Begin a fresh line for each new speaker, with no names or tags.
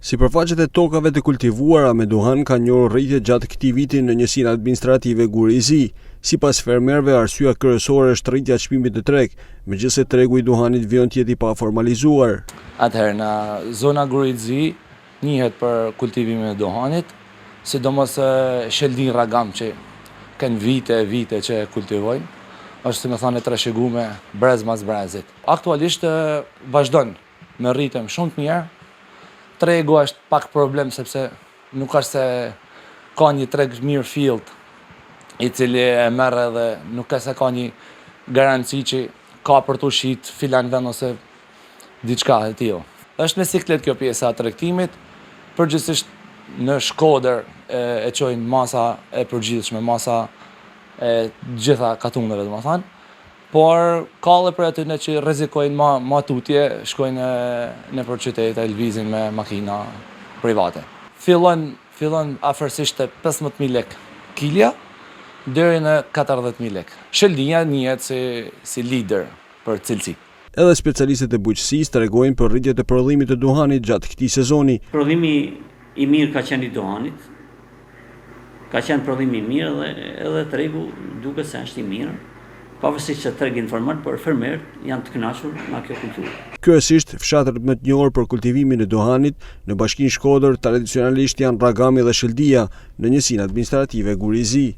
Sipërfaqet e tokave të kultivuara me duhan kanë njohur rritje gjatë këtij viti në njësinë administrative Gurizi. Sipas fermerëve, arsyeja kryesore është rritja e çmimit të treg, megjithëse tregu i duhanit vjen të jetë i paformalizuar.
Atëherë në zona Gurizi njihet për kultivimin e duhanit, sidomos Sheldin Ragam që kanë vite që kultivojnë, është si më thënë trashëgume brez mas brezit. Aktualisht vazhdon me rritje shumë të mirë. Tregu është pak problem sepse nuk është se ka një treg mirë field i cili e merr edhe nuk është se ka një garanci që ka për të shit filan vend ose diçka e tillë. Është me siklet kjo pjesa e tregtimit, përgjithsisht në Shkodër e çojnë masa e përgjithshme, masa e gjitha katunave domethënë, por ka edhe për aty që rrezikojnë ma tutje, shkojnë nëpër qytete, lvizin me makina private. Fillon afërsisht te 15.000 lek kilja deri në 40.000 lek. Sheldinja njihet si lider për cilësi.
Edhe specialistët e bujqësisë tregojnë për rritje të prodhimit të duhanit gjatë këtij sezoni.
Prodhimi i mirë ka qenë i duhanit. Ka qenë prodhimi i mirë edhe tregu duket se është i mirë. Pavarësisht se treg informal, por fermerët janë të kënaqur nga kjo kulturë.
Kryesisht fshatrat më të njohur për kultivimin e duhanit në Bashkinë Shkodër tradicionalisht janë Ragami dhe Sheldia në njësinë administrative Gurizi.